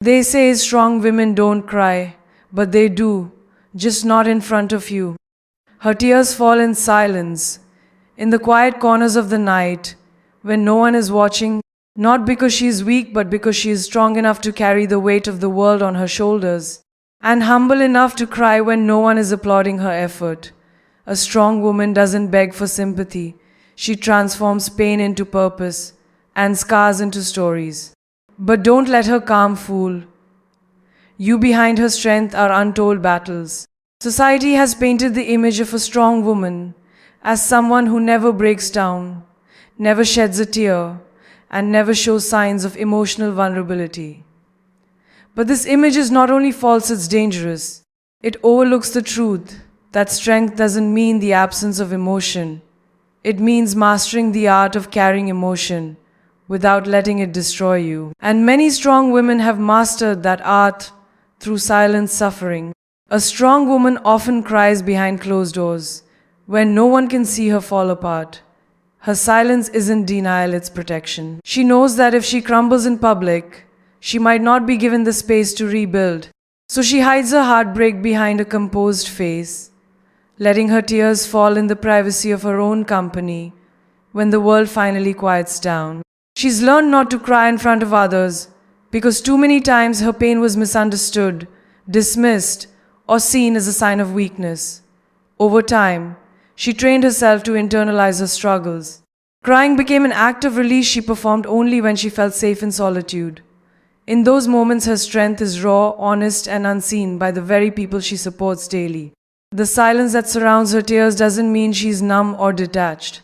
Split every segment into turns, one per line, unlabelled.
They say strong women don't cry, but they do, just not in front of you. Her tears fall in silence, in the quiet corners of the night, when no one is watching, not because she is weak, but because she is strong enough to carry the weight of the world on her shoulders, and humble enough to cry when no one is applauding her effort. A strong woman doesn't beg for sympathy. She transforms pain into purpose and scars into stories. But don't let her calm fool you. Behind her strength are untold battles. Society has painted the image of a strong woman as someone who never breaks down, never sheds a tear, and never shows signs of emotional vulnerability. But this image is not only false, it's dangerous. It overlooks the truth that strength doesn't mean the absence of emotion. It means mastering the art of carrying emotion without letting it destroy you. And many strong women have mastered that art through silent suffering. A strong woman often cries behind closed doors, when no one can see her fall apart. Her silence isn't denial, it's protection. She knows that if she crumbles in public, she might not be given the space to rebuild. So she hides her heartbreak behind a composed face, letting her tears fall in the privacy of her own company when the world finally quiets down. She's learned not to cry in front of others because too many times her pain was misunderstood, dismissed, or seen as a sign of weakness. Over time, she trained herself to internalize her struggles. Crying became an act of release she performed only when she felt safe in solitude. In those moments, her strength is raw, honest, and unseen by the very people she supports daily. The silence that surrounds her tears doesn't mean she's numb or detached.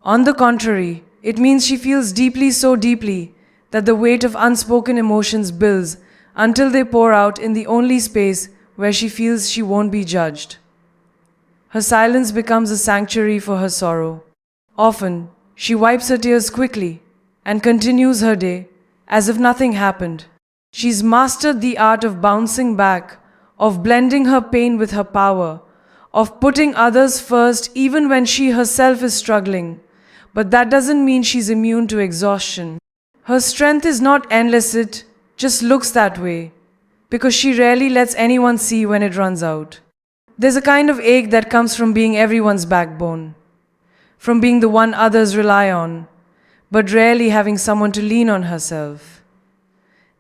On the contrary, it means she feels deeply, so deeply, that the weight of unspoken emotions builds until they pour out in the only space where she feels she won't be judged. Her silence becomes a sanctuary for her sorrow. Often, she wipes her tears quickly and continues her day as if nothing happened. She's mastered the art of bouncing back, of blending her pain with her power, of putting others first even when she herself is struggling. But that doesn't mean she's immune to exhaustion. Her strength is not endless, it just looks that way, because she rarely lets anyone see when it runs out. There's a kind of ache that comes from being everyone's backbone, from being the one others rely on, but rarely having someone to lean on herself.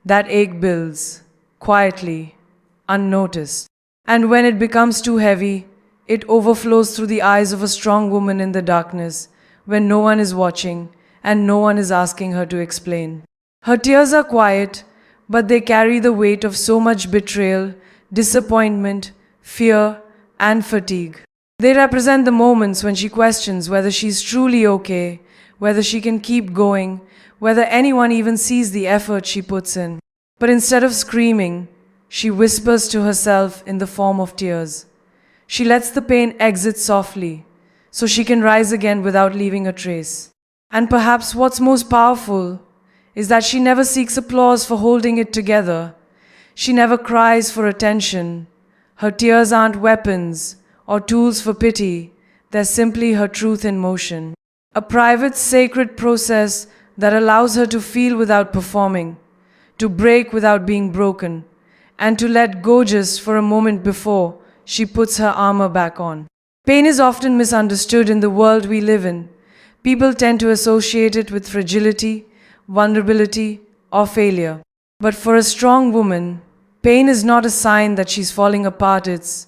That ache builds, quietly, unnoticed. And when it becomes too heavy, it overflows through the eyes of a strong woman in the darkness, when no one is watching and no one is asking her to explain. Her tears are quiet, but they carry the weight of so much betrayal, disappointment, fear, and fatigue. They represent the moments when she questions whether she's truly okay, whether she can keep going, whether anyone even sees the effort she puts in. But instead of screaming, she whispers to herself in the form of tears. She lets the pain exit softly, so she can rise again without leaving a trace. And perhaps what's most powerful is that she never seeks applause for holding it together. She never cries for attention. Her tears aren't weapons or tools for pity. They're simply her truth in motion. A private, sacred process that allows her to feel without performing, to break without being broken, and to let go just for a moment before she puts her armor back on. Pain is often misunderstood in the world we live in. People tend to associate it with fragility, vulnerability, or failure. But for a strong woman, pain is not a sign that she's falling apart, it's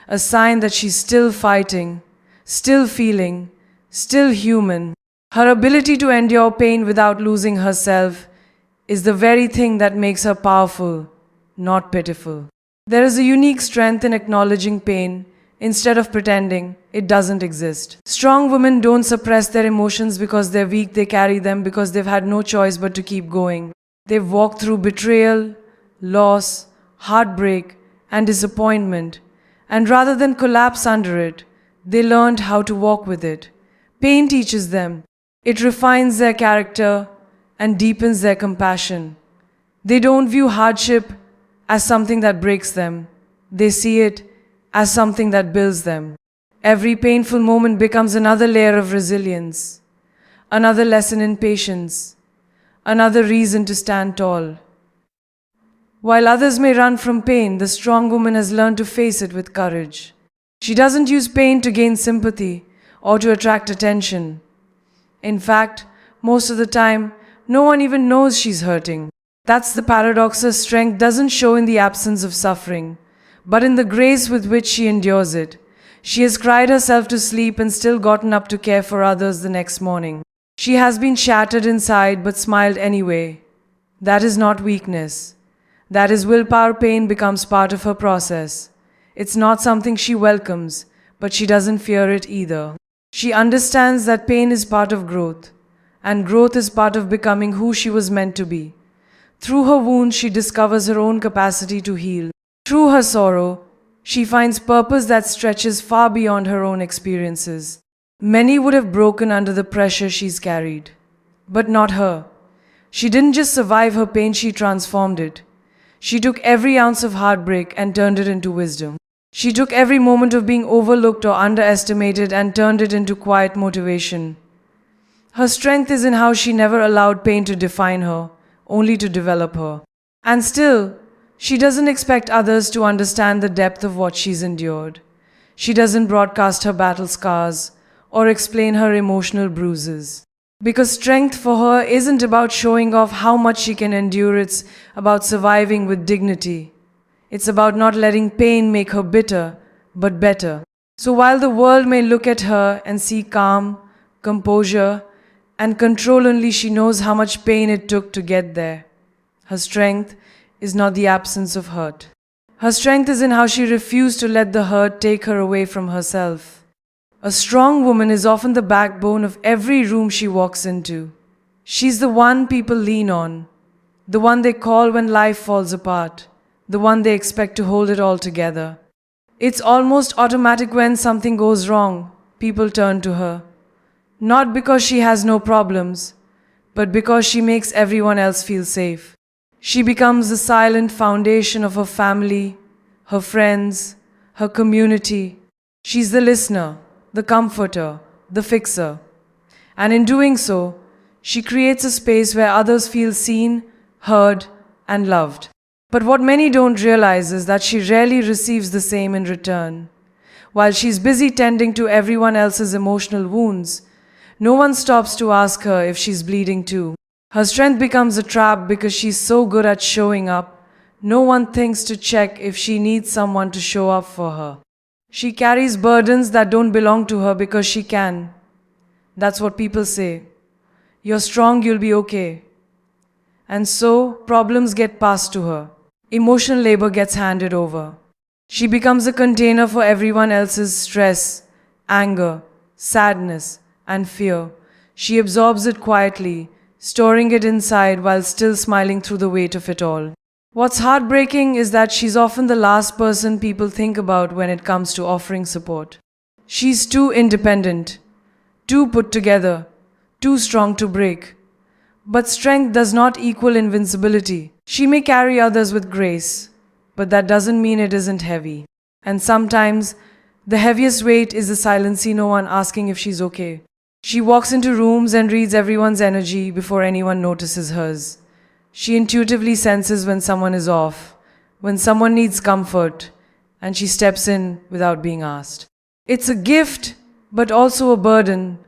a sign that she's still fighting, still feeling, still human. Her ability to endure pain without losing herself is the very thing that makes her powerful, not pitiful. There is a unique strength in acknowledging pain instead of pretending it doesn't exist. Strong women don't suppress their emotions because they're weak, they carry them because they've had no choice but to keep going. They've walked through betrayal, loss, heartbreak, and disappointment, and rather than collapse under it, they learned how to walk with it. Pain teaches them. It refines their character and deepens their compassion. They don't view hardship as something that breaks them. They see it as something that builds them. Every painful moment becomes another layer of resilience, another lesson in patience, another reason to stand tall. While others may run from pain, the strong woman has learned to face it with courage. She doesn't use pain to gain sympathy or to attract attention. In fact, most of the time, no one even knows she's hurting. That's the paradox. Her strength doesn't show in the absence of suffering, but in the grace with which she endures it. She has cried herself to sleep and still gotten up to care for others the next morning. She has been shattered inside but smiled anyway. That is not weakness. That is willpower. Pain becomes part of her process. It's not something she welcomes, but she doesn't fear it either. She understands that pain is part of growth, and growth is part of becoming who she was meant to be. Through her wounds, she discovers her own capacity to heal. Through her sorrow, she finds purpose that stretches far beyond her own experiences. Many would have broken under the pressure she's carried, but not her. She didn't just survive her pain, she transformed it. She took every ounce of heartbreak and turned it into wisdom. She took every moment of being overlooked or underestimated and turned it into quiet motivation. Her strength is in how she never allowed pain to define her, only to develop her. And still, she doesn't expect others to understand the depth of what she's endured. She doesn't broadcast her battle scars or explain her emotional bruises. Because strength for her isn't about showing off how much she can endure, it's about surviving with dignity. It's about not letting pain make her bitter, but better. So while the world may look at her and see calm, composure, and control, only she knows how much pain it took to get there. Her strength is not the absence of hurt. Her strength is in how she refused to let the hurt take her away from herself. A strong woman is often the backbone of every room she walks into. She's the one people lean on, the one they call when life falls apart, the one they expect to hold it all together. It's almost automatic. When something goes wrong, people turn to her. Not because she has no problems, but because she makes everyone else feel safe. She becomes the silent foundation of her family, her friends, her community. She's the listener, the comforter, the fixer. And in doing so, she creates a space where others feel seen, heard, and loved. But what many don't realize is that she rarely receives the same in return. While she's busy tending to everyone else's emotional wounds, no one stops to ask her if she's bleeding too. Her strength becomes a trap because she's so good at showing up. No one thinks to check if she needs someone to show up for her. She carries burdens that don't belong to her because she can. That's what people say. You're strong, you'll be okay. And so, problems get passed to her. Emotional labor gets handed over. She becomes a container for everyone else's stress, anger, sadness, and fear. She absorbs it quietly, storing it inside while still smiling through the weight of it all. What's heartbreaking is that she's often the last person people think about when it comes to offering support. She's too independent, too put together, too strong to break. But strength does not equal invincibility. She may carry others with grace, but that doesn't mean it isn't heavy. And sometimes, the heaviest weight is the silence, no one asking if she's okay. She walks into rooms and reads everyone's energy before anyone notices hers. She intuitively senses when someone is off, when someone needs comfort, and she steps in without being asked. It's a gift, but also a burden.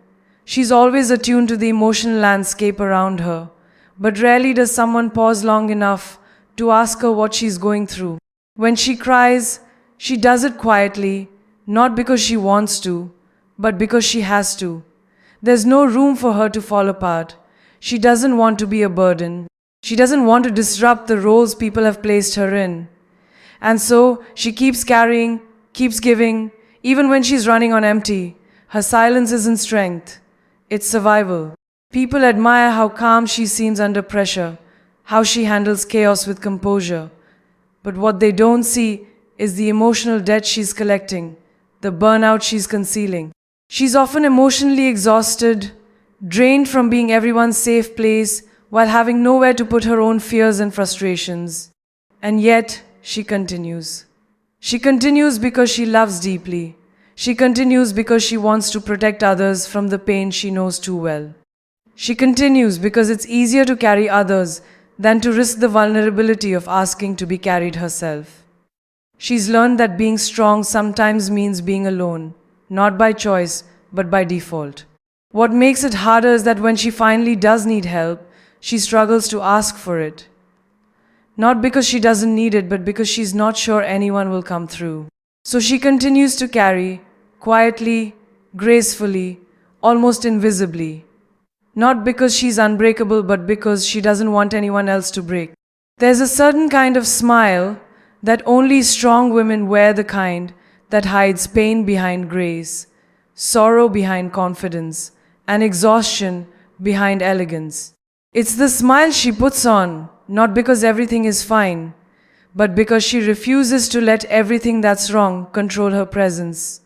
She's always attuned to the emotional landscape around her, but rarely does someone pause long enough to ask her what she's going through. When she cries, she does it quietly, not because she wants to, but because she has to. There's no room for her to fall apart. She doesn't want to be a burden. She doesn't want to disrupt the roles people have placed her in. And so she keeps carrying, keeps giving, even when she's running on empty. Her silence isn't strength. It's survival. People admire how calm she seems under pressure, how she handles chaos with composure. But what they don't see is the emotional debt she's collecting, the burnout she's concealing. She's often emotionally exhausted, drained from being everyone's safe place, while having nowhere to put her own fears and frustrations. And yet, she continues. She continues because she loves deeply. She continues because she wants to protect others from the pain she knows too well. She continues because it's easier to carry others than to risk the vulnerability of asking to be carried herself. She's learned that being strong sometimes means being alone, not by choice, but by default. What makes it harder is that when she finally does need help, she struggles to ask for it. Not because she doesn't need it, but because she's not sure anyone will come through. So she continues to carry, quietly, gracefully, almost invisibly. Not because she's unbreakable, but because she doesn't want anyone else to break. There's a certain kind of smile that only strong women wear, the kind that hides pain behind grace, sorrow behind confidence, and exhaustion behind elegance. It's the smile she puts on, not because everything is fine, but because she refuses to let everything that's wrong control her presence.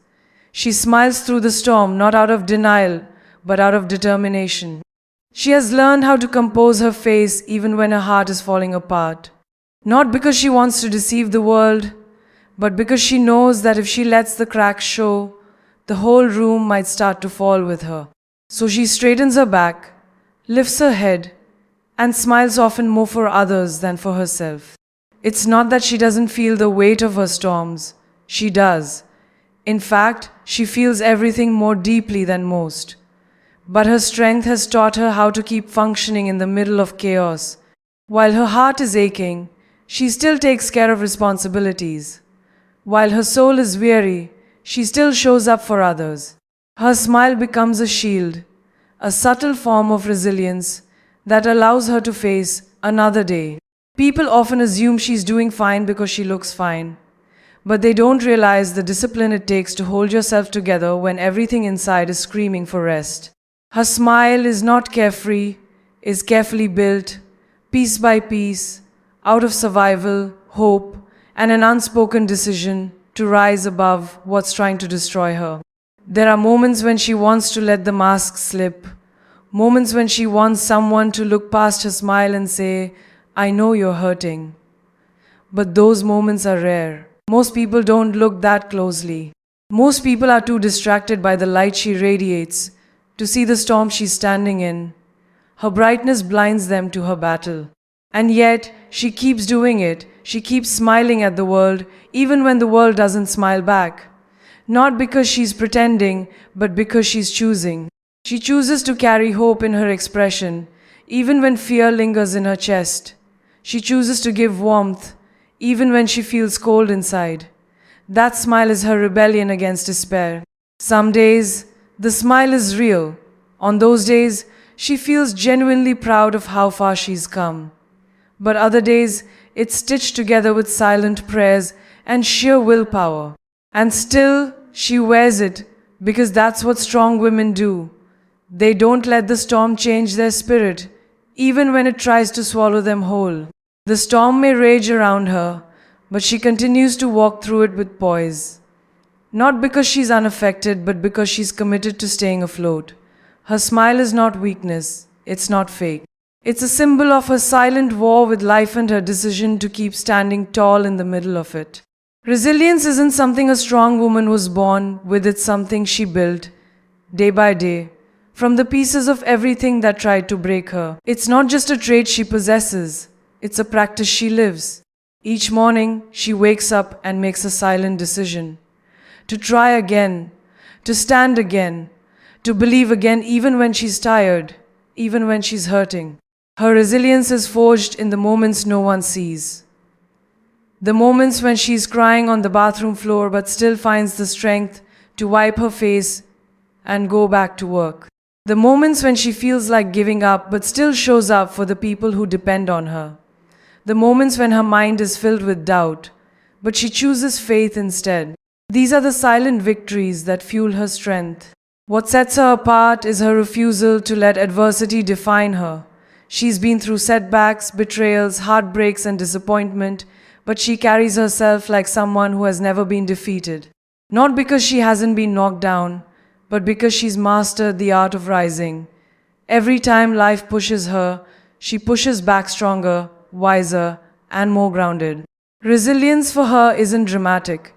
She smiles through the storm, not out of denial, but out of determination. She has learned how to compose her face even when her heart is falling apart. Not because she wants to deceive the world, but because she knows that if she lets the cracks show, the whole room might start to fall with her. So she straightens her back, lifts her head, and smiles often more for others than for herself. It's not that she doesn't feel the weight of her storms. She does. In fact, she feels everything more deeply than most. But her strength has taught her how to keep functioning in the middle of chaos. While her heart is aching, she still takes care of responsibilities. While her soul is weary, she still shows up for others. Her smile becomes a shield, a subtle form of resilience that allows her to face another day. People often assume she's doing fine because she looks fine, but they don't realize the discipline it takes to hold yourself together when everything inside is screaming for rest. Her smile is not carefree, is carefully built, piece by piece, out of survival, hope, and an unspoken decision to rise above what's trying to destroy her. There are moments when she wants to let the mask slip, moments when she wants someone to look past her smile and say, "I know you're hurting." But those moments are rare. Most people don't look that closely. Most people are too distracted by the light she radiates to see the storm she's standing in. Her brightness blinds them to her battle. And yet, she keeps doing it. She keeps smiling at the world, even when the world doesn't smile back. Not because she's pretending, but because she's choosing. She chooses to carry hope in her expression, even when fear lingers in her chest. She chooses to give warmth, even when she feels cold inside. That smile is her rebellion against despair. Some days, the smile is real. On those days, she feels genuinely proud of how far she's come. But other days, it's stitched together with silent prayers and sheer willpower. And still, she wears it because that's what strong women do. They don't let the storm change their spirit, even when it tries to swallow them whole. The storm may rage around her, but she continues to walk through it with poise. Not because she's unaffected, but because she's committed to staying afloat. Her smile is not weakness, it's not fake. It's a symbol of her silent war with life and her decision to keep standing tall in the middle of it. Resilience isn't something a strong woman was born with, it's something she built, day by day, from the pieces of everything that tried to break her. It's not just a trait she possesses, it's a practice she lives. Each morning, she wakes up and makes a silent decision. To try again, to stand again, to believe again even when she's tired, even when she's hurting. Her resilience is forged in the moments no one sees. The moments when she's crying on the bathroom floor but still finds the strength to wipe her face and go back to work. The moments when she feels like giving up but still shows up for the people who depend on her. The moments when her mind is filled with doubt, but she chooses faith instead. These are the silent victories that fuel her strength. What sets her apart is her refusal to let adversity define her. She's been through setbacks, betrayals, heartbreaks, and disappointment, but she carries herself like someone who has never been defeated. Not because she hasn't been knocked down, but because she's mastered the art of rising. Every time life pushes her, she pushes back stronger, wiser, and more grounded. Resilience for her isn't dramatic.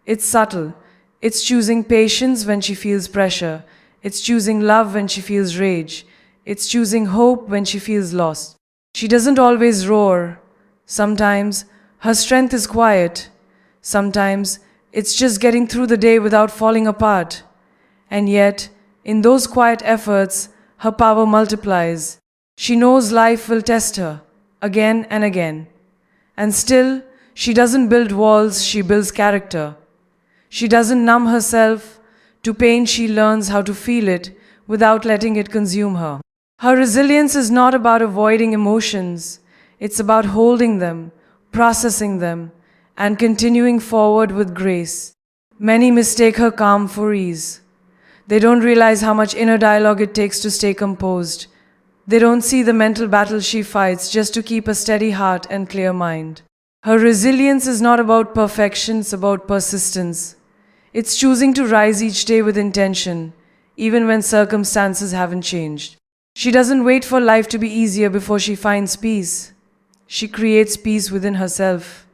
It's subtle. It's choosing patience when she feels pressure. It's choosing love when she feels rage. It's choosing hope when she feels lost. She doesn't always roar. Sometimes her strength is quiet. Sometimes it's just getting through the day without falling apart. And yet, in those quiet efforts, her power multiplies. She knows life will test her again and again. And still, she doesn't build walls, she builds character. She doesn't numb herself to pain, she learns how to feel it without letting it consume her. Her resilience is not about avoiding emotions, it's about holding them, processing them, and continuing forward with grace. Many mistake her calm for ease. They don't realize how much inner dialogue it takes to stay composed. They don't see the mental battle she fights just to keep a steady heart and clear mind. Her resilience is not about perfection, it's about persistence. It's choosing to rise each day with intention, even when circumstances haven't changed. She doesn't wait for life to be easier before she finds peace. She creates peace within herself.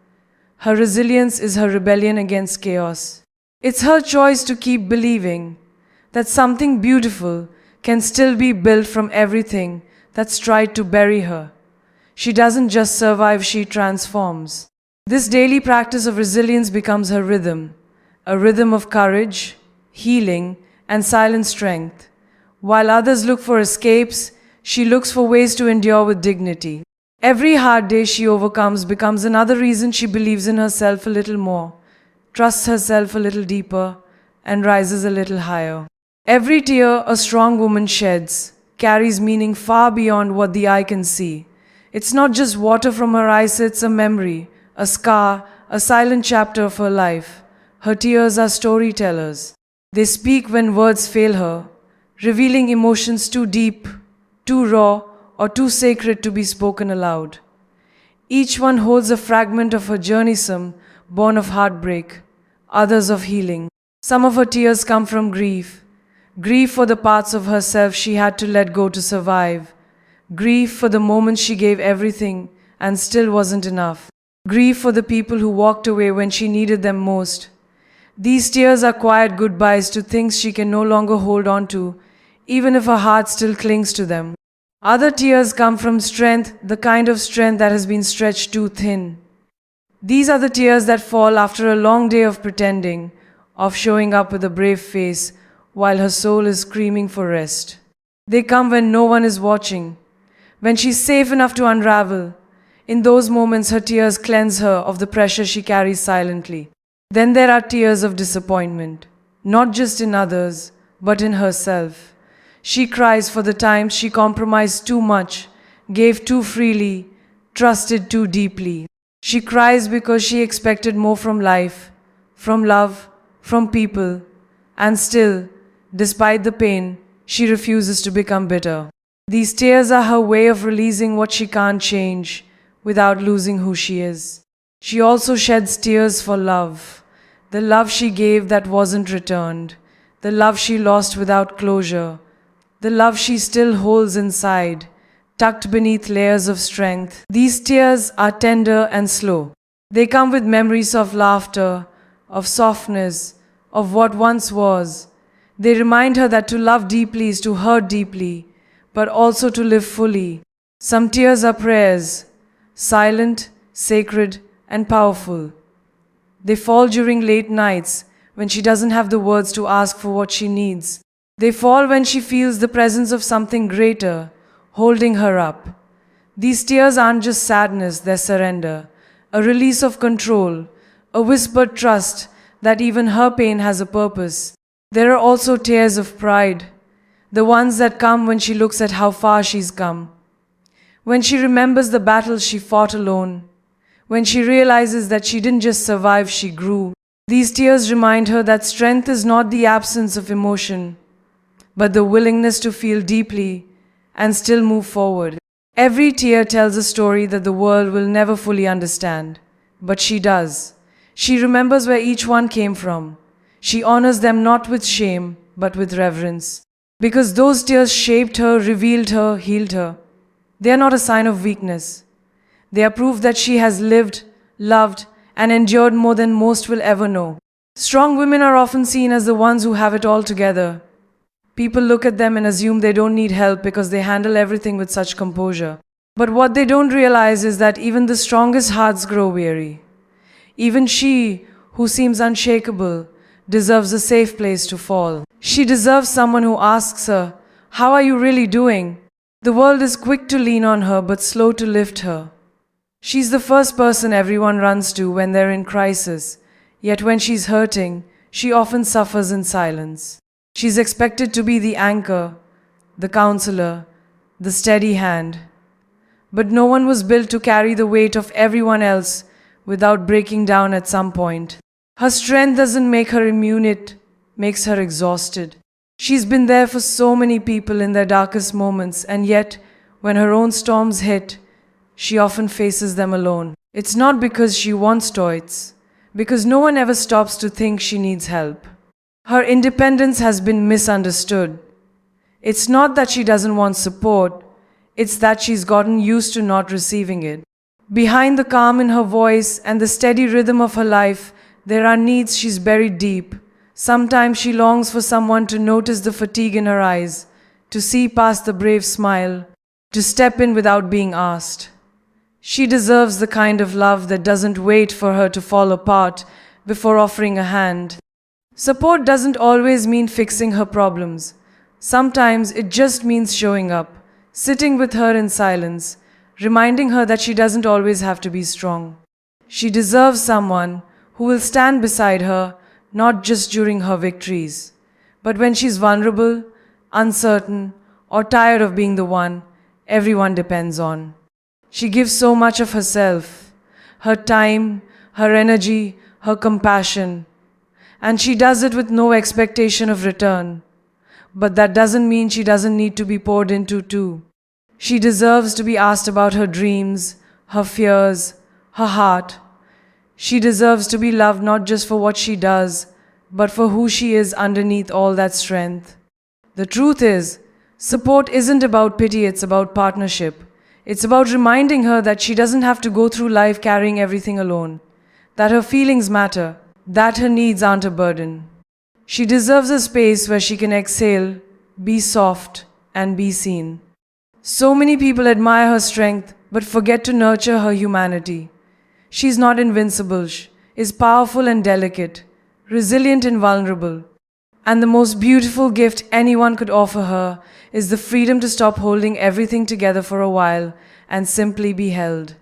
Her resilience is her rebellion against chaos. It's her choice to keep believing that something beautiful can still be built from everything that's tried to bury her. She doesn't just survive, she transforms. This daily practice of resilience becomes her rhythm, a rhythm of courage, healing, and silent strength. While others look for escapes, she looks for ways to endure with dignity. Every hard day she overcomes becomes another reason she believes in herself a little more, trusts herself a little deeper, and rises a little higher. Every tear a strong woman sheds carries meaning far beyond what the eye can see. It's not just water from her eyes, it's a memory, a scar, a silent chapter of her life. Her tears are storytellers. They speak when words fail her, revealing emotions too deep, too raw, or too sacred to be spoken aloud. Each one holds a fragment of her journey, some born of heartbreak, others of healing. Some of her tears come from grief. Grief for the parts of herself she had to let go to survive. Grief for the moments she gave everything and still wasn't enough. Grief for the people who walked away when she needed them most. These tears are quiet goodbyes to things she can no longer hold on to, even if her heart still clings to them. Other tears come from strength, the kind of strength that has been stretched too thin. These are the tears that fall after a long day of pretending, of showing up with a brave face while her soul is screaming for rest. They come when no one is watching, when she's safe enough to unravel. In those moments, her tears cleanse her of the pressure she carries silently. Then there are tears of disappointment, not just in others, but in herself. She cries for the times she compromised too much, gave too freely, trusted too deeply. She cries because she expected more from life, from love, from people, and still, despite the pain, she refuses to become bitter. These tears are her way of releasing what she can't change without losing who she is. She also sheds tears for love, the love she gave that wasn't returned, the love she lost without closure, the love she still holds inside, tucked beneath layers of strength. These tears are tender and slow. They come with memories of laughter, of softness, of what once was. They remind her that to love deeply is to hurt deeply, but also to live fully. Some tears are prayers, silent, sacred, and powerful. They fall during late nights when she doesn't have the words to ask for what she needs. They fall when she feels the presence of something greater holding her up. These tears aren't just sadness, they're surrender, a release of control, a whispered trust that even her pain has a purpose. There are also tears of pride, the ones that come when she looks at how far she's come, when she remembers the battles she fought alone, when she realizes that she didn't just survive, she grew. These tears remind her that strength is not the absence of emotion, but the willingness to feel deeply and still move forward. Every tear tells a story that the world will never fully understand, but she does. She remembers where each one came from. She honors them not with shame, but with reverence. Because those tears shaped her, revealed her, healed her. They are not a sign of weakness. They are proof that she has lived, loved, and endured more than most will ever know. Strong women are often seen as the ones who have it all together. People look at them and assume they don't need help because they handle everything with such composure. But what they don't realize is that even the strongest hearts grow weary. Even she, who seems unshakable, deserves a safe place to fall. She deserves someone who asks her, "How are you really doing?" The world is quick to lean on her but slow to lift her. She's the first person everyone runs to when they're in crisis, yet when she's hurting, she often suffers in silence. She's expected to be the anchor, the counselor, the steady hand. But no one was built to carry the weight of everyone else without breaking down at some point. Her strength doesn't make her immune, it makes her exhausted. She's been there for so many people in their darkest moments, and yet, when her own storms hit, she often faces them alone. It's not because she wants toys, because no one ever stops to think she needs help. Her independence has been misunderstood. It's not that she doesn't want support, it's that she's gotten used to not receiving it. Behind the calm in her voice and the steady rhythm of her life, there are needs she's buried deep. Sometimes she longs for someone to notice the fatigue in her eyes, to see past the brave smile, to step in without being asked. She deserves the kind of love that doesn't wait for her to fall apart before offering a hand. Support doesn't always mean fixing her problems. Sometimes it just means showing up, sitting with her in silence, reminding her that she doesn't always have to be strong. She deserves someone who will stand beside her, not just during her victories, but when she's vulnerable, uncertain, or tired of being the one everyone depends on. She gives so much of herself, her time, her energy, her compassion, and she does it with no expectation of return. But that doesn't mean she doesn't need to be poured into too. She deserves to be asked about her dreams, her fears, her heart. She deserves to be loved not just for what she does, but for who she is underneath all that strength. The truth is, support isn't about pity, it's about partnership. It's about reminding her that she doesn't have to go through life carrying everything alone, that her feelings matter, that her needs aren't a burden. She deserves a space where she can exhale, be soft, and be seen. So many people admire her strength, but forget to nurture her humanity. She's not invincible, she is powerful and delicate, resilient and vulnerable. And the most beautiful gift anyone could offer her is the freedom to stop holding everything together for a while and simply be held.